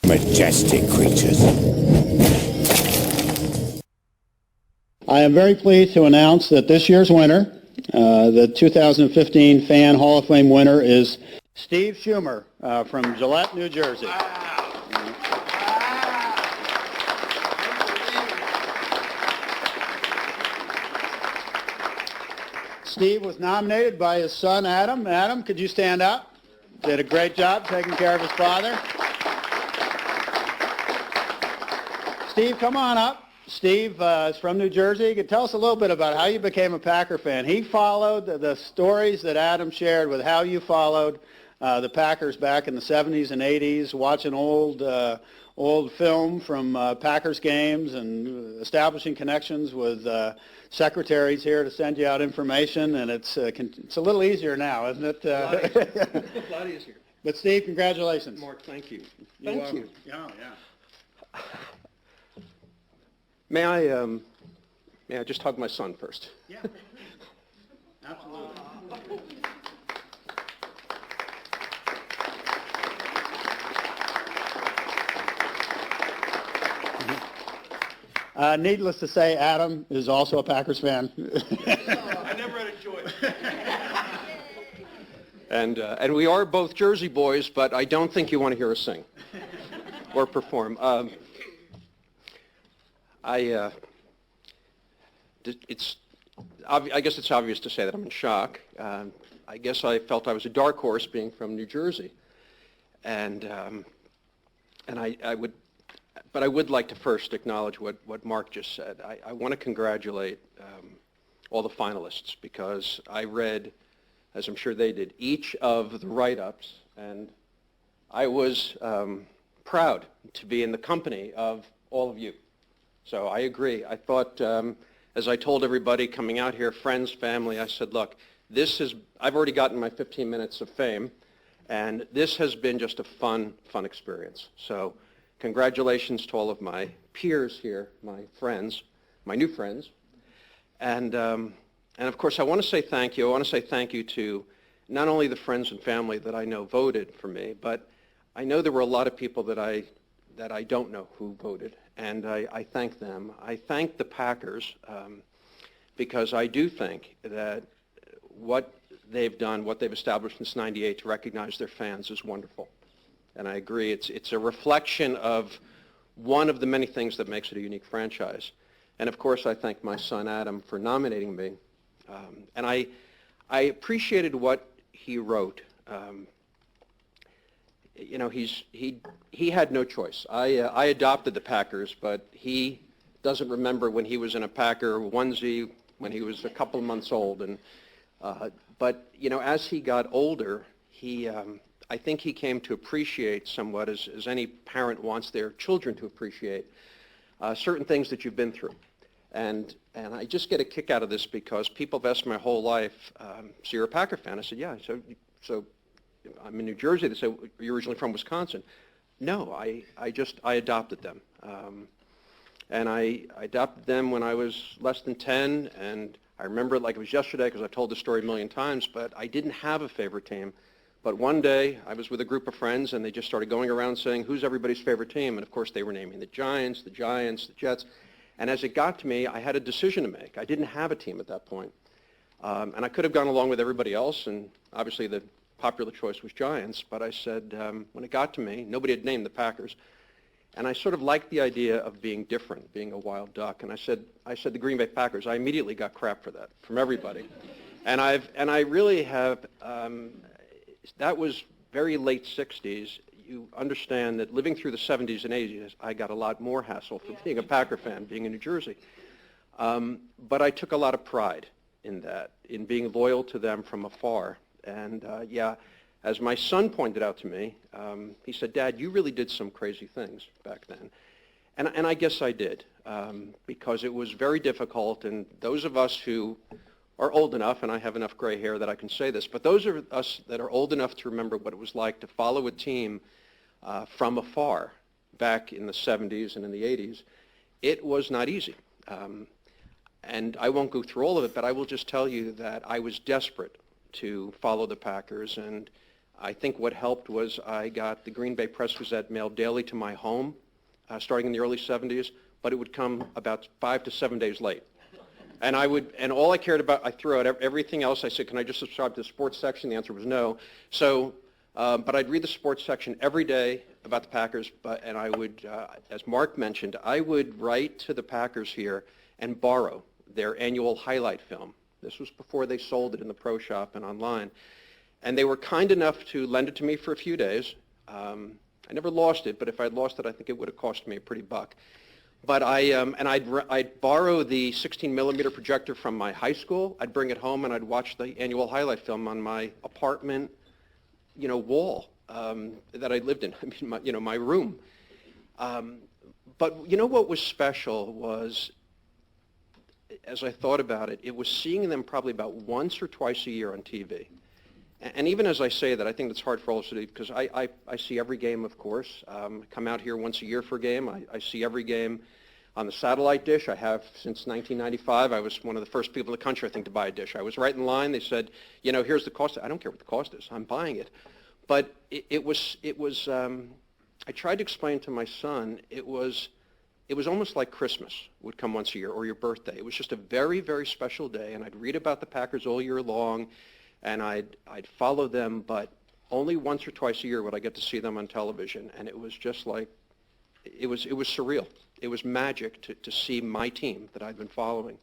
Majestic creatures. I am very pleased to announce that this year's winner, the 2015 Fan Hall of Fame winner, is Steve Schumer from Gillette, New Jersey. Steve was nominated by his son, Adam. Adam, could you stand up? Did a great job taking care of his father. Steve, come on up. Steve is from New Jersey. Could tell us a little bit about how you became a Packer fan. He followed the stories that Adam shared with how you followed the Packers back in the 70s and 80s, watching old film from Packers games and establishing connections with secretaries here to send you out information. And it's a little easier now, isn't it? A lot easier. But Steve, congratulations. Mark, thank you. Thank you. Yeah. May I just hug my son first? Yeah. Absolutely. Needless to say, Adam is also a Packers fan. I never had a choice. And we are both Jersey boys, but I don't think you want to hear us sing or perform. I guess it's obvious to say that I'm in shock. I guess I felt I was a dark horse being from New Jersey, and I would like to first acknowledge what Mark just said. I want to congratulate all the finalists, because I read, as I'm sure they did, each of the write-ups, and I was proud to be in the company of all of you. So I agree. I thought, as I told everybody coming out here, friends, family, I said, look, I've already gotten my 15 minutes of fame, and this has been just a fun experience. So congratulations to all of my peers here, my friends, my new friends. And of course, I want to say thank you. I want to say thank you to not only the friends and family that I know voted for me, but I know there were a lot of people that I don't know who voted. And I thank them. I thank the Packers because I do think that what they've done, what they've established since '98 to recognize their fans is wonderful. And I agree. It's a reflection of one of the many things that makes it a unique franchise. And of course, I thank my son Adam for nominating me. And I appreciated what he wrote. He had no choice. I adopted the Packers, but he doesn't remember when he was in a Packer onesie when he was a couple of months old. And but as he got older, I think he came to appreciate somewhat, as any parent wants their children to appreciate, certain things that you've been through. And I just get a kick out of this because people have asked my whole life, so you're a Packer fan? I said, yeah. So I'm in New Jersey. They say, you're originally from Wisconsin. No, I adopted them. And I adopted them when I was less than 10, and I remember it like it was yesterday because I've told the story a million times, but I didn't have a favorite team. But one day, I was with a group of friends, and they just started going around saying, who's everybody's favorite team? And of course, they were naming the Giants, the Jets. And as it got to me, I had a decision to make. I didn't have a team at that point. And I could have gone along with everybody else, and obviously the popular choice was Giants, but I said, when it got to me, nobody had named the Packers, and I sort of liked the idea of being different, being a wild duck, and I said the Green Bay Packers. I immediately got crap for that from everybody, and I really have. That was very late '60s. You understand that living through the '70s and '80s, I got a lot more hassle for being a Packer fan, being in New Jersey, but I took a lot of pride in that, in being loyal to them from afar. And as my son pointed out to me, he said, Dad, you really did some crazy things back then. And I guess I did, because it was very difficult. And those of us who are old enough, and I have enough gray hair that I can say this, but those of us that are old enough to remember what it was like to follow a team from afar back in the 70s and in the 80s, it was not easy. And I won't go through all of it, but I will just tell you that I was desperate to follow the Packers, and I think what helped was I got the Green Bay Press-Gazette mailed daily to my home, starting in the early 70s, but it would come about 5 to 7 days late. And all I cared about, I threw out everything else. I said, can I just subscribe to the sports section? The answer was no. So, but I'd read the sports section every day about the Packers, and I would, as Mark mentioned, I would write to the Packers here and borrow their annual highlight film. This was before they sold it in the pro shop and online. And they were kind enough to lend it to me for a few days. I never lost it, but if I'd lost it, I think it would have cost me a pretty buck. But I'd borrow the 16-millimeter projector from my high school. I'd bring it home, and I'd watch the annual highlight film on my apartment, wall that I lived in. I mean, my room. But what was special was, as I thought about it, it was seeing them probably about once or twice a year on TV. And even as I say that, I think it's hard for all of us to do, because I see every game, of course. Come out here once a year for a game. I see every game on the satellite dish. I have since 1995. I was one of the first people in the country, I think, to buy a dish. I was right in line. They said, here's the cost. I don't care what the cost is. I'm buying it. But it was. I tried to explain to my son, it was almost like Christmas would come once a year, or your birthday. It was just a very, very special day, and I'd read about the Packers all year long, and I'd follow them, but only once or twice a year would I get to see them on television, and it was just like, it was surreal. It was magic to see my team that I'd been following.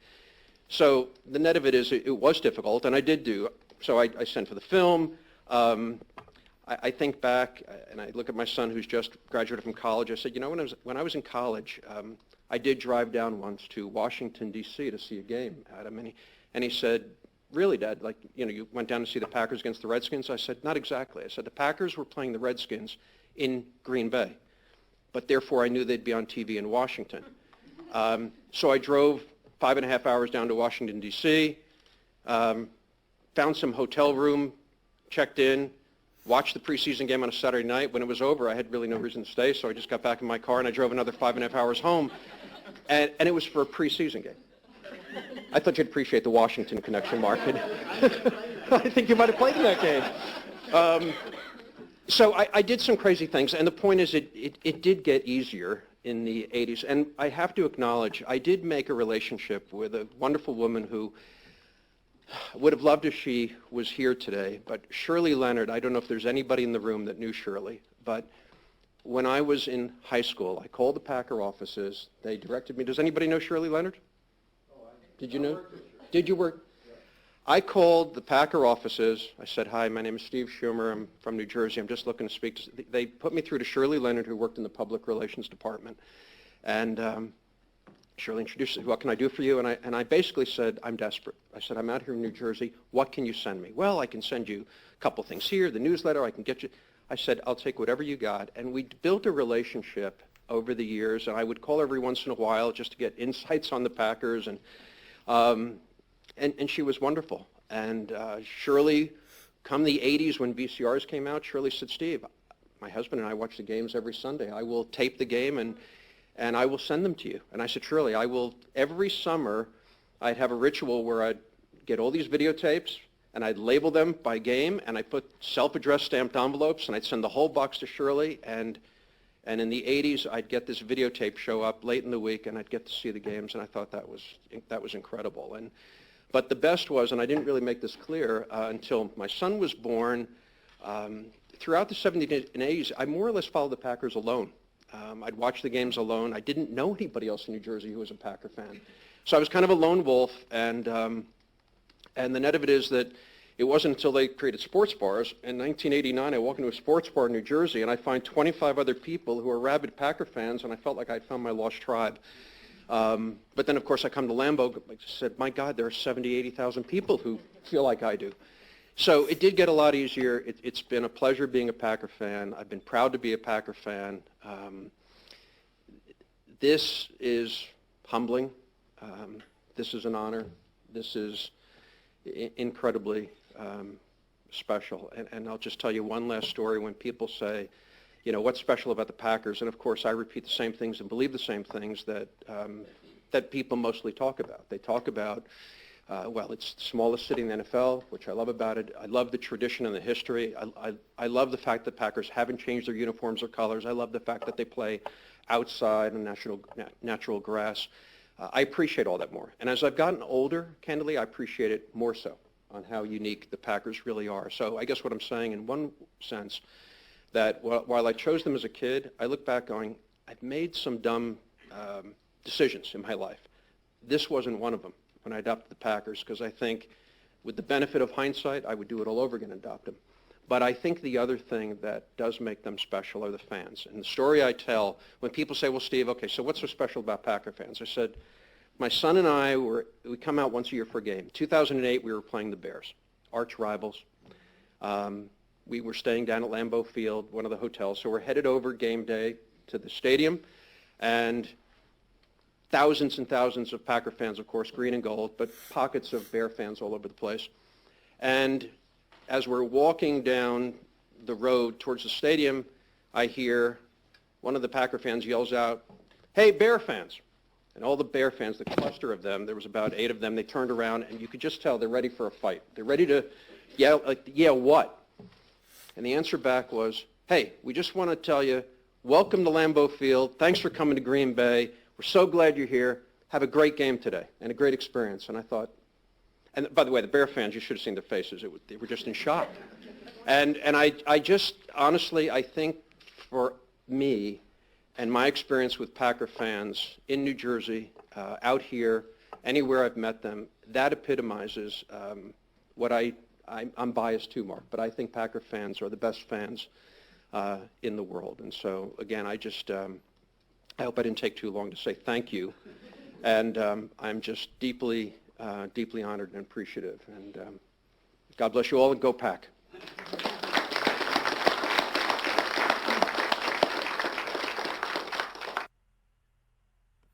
So the net of it is it was difficult, and I did do. So I sent for the film. I think back, and I look at my son who's just graduated from college. I said, when I was in college, I did drive down once to Washington, D.C. to see a game at him, and he said, really, Dad, you went down to see the Packers against the Redskins? I said, not exactly. I said, the Packers were playing the Redskins in Green Bay, but therefore I knew they'd be on TV in Washington. So I drove 5.5 hours down to Washington, D.C., found some hotel room, checked in, watched the preseason game on a Saturday night. When it was over, I had really no reason to stay, so I just got back in my car and I drove another 5.5 hours home, and it was for a preseason game. I thought you'd appreciate the Washington connection, Mark. I think you might have played in that game. So I did some crazy things, and the point is it did get easier in the 80s. And I have to acknowledge, I did make a relationship with a wonderful woman who would have loved if she was here today. But Shirley Leonard, I don't know if there's anybody in the room that knew Shirley, but when I was in high school, I called the Packer offices. They directed me. Does anybody know Shirley Leonard? Did you know? Did you work? I called the Packer offices. I said, hi, my name is Steve Schumer. I'm from New Jersey. I'm just looking to speak to... They put me through to Shirley Leonard, who worked in the public relations department. And Shirley introduced me. What can I do for you? And I basically said, I'm desperate. I said, I'm out here in New Jersey. What can you send me? Well, I can send you a couple things here, the newsletter. I can get you... I said, I'll take whatever you got. And we built a relationship over the years. And I would call every once in a while just to get insights on the Packers. And she was wonderful. And Shirley, come the 80s when VCRs came out, Shirley said, Steve, my husband and I watch the games every Sunday. I will tape the game and I will send them to you. And I said, Shirley, I will, every summer, I'd have a ritual where I'd get all these videotapes and I'd label them by game, and I'd put self-addressed stamped envelopes, and I'd send the whole box to Shirley. And in the 80s, I'd get this videotape show up late in the week, and I'd get to see the games, and I thought that was incredible. But the best was, and I didn't really make this clear until my son was born, throughout the 70s and 80s, I more or less followed the Packers alone. I'd watch the games alone. I didn't know anybody else in New Jersey who was a Packer fan. So I was kind of a lone wolf, and the net of it is that it wasn't until they created sports bars. In 1989, I walk into a sports bar in New Jersey, and I find 25 other people who are rabid Packer fans, and I felt like I'd found my lost tribe. But then, of course, I come to Lambeau. I said, my God, there are 70,000, 80,000 people who feel like I do. So it did get a lot easier. It's been a pleasure being a Packer fan. I've been proud to be a Packer fan. This is humbling. This is an honor. This is incredibly special. And I'll just tell you one last story. When people say, what's special about the Packers? And of course, I repeat the same things and believe the same things that people mostly talk about. They talk about Well, it's the smallest city in the NFL, which I love about it. I love the tradition and the history. I love the fact that Packers haven't changed their uniforms or colors. I love the fact that they play outside on natural grass. I appreciate all that more. And as I've gotten older, candidly, I appreciate it more so on how unique the Packers really are. So I guess what I'm saying in one sense, that while I chose them as a kid, I look back going, I've made some dumb decisions in my life. This wasn't one of them when I adopted the Packers, because I think with the benefit of hindsight, I would do it all over again and adopt them. But I think the other thing that does make them special are the fans. And the story I tell, when people say, well, Steve, okay, so what's so special about Packer fans? I said, my son and I, we come out once a year for a game. 2008, we were playing the Bears, arch rivals. We were staying down at Lambeau Field, one of the hotels, so we're headed over game day to the stadium, and thousands and thousands of Packer fans, of course, green and gold, but pockets of Bear fans all over the place. And as we're walking down the road towards the stadium, I hear one of the Packer fans yells out, "Hey, Bear fans." And all the Bear fans, the cluster of them, there was about 8 of them, they turned around, and you could just tell they're ready for a fight. They're ready to yell, like, yeah, what? And the answer back was, hey, we just want to tell you, welcome to Lambeau Field. Thanks for coming to Green Bay. We're so glad you're here. Have a great game today and a great experience. And I thought, and by the way, the Bear fans, you should have seen their faces. They were just in shock. And I just, honestly, I think for me and my experience with Packer fans in New Jersey, out here, anywhere I've met them, that epitomizes what I'm biased too, Mark, but I think Packer fans are the best fans in the world. And so, again, I just, I hope I didn't take too long to say thank you. And I'm just deeply, deeply honored and appreciative. And God bless you all, and go Pack.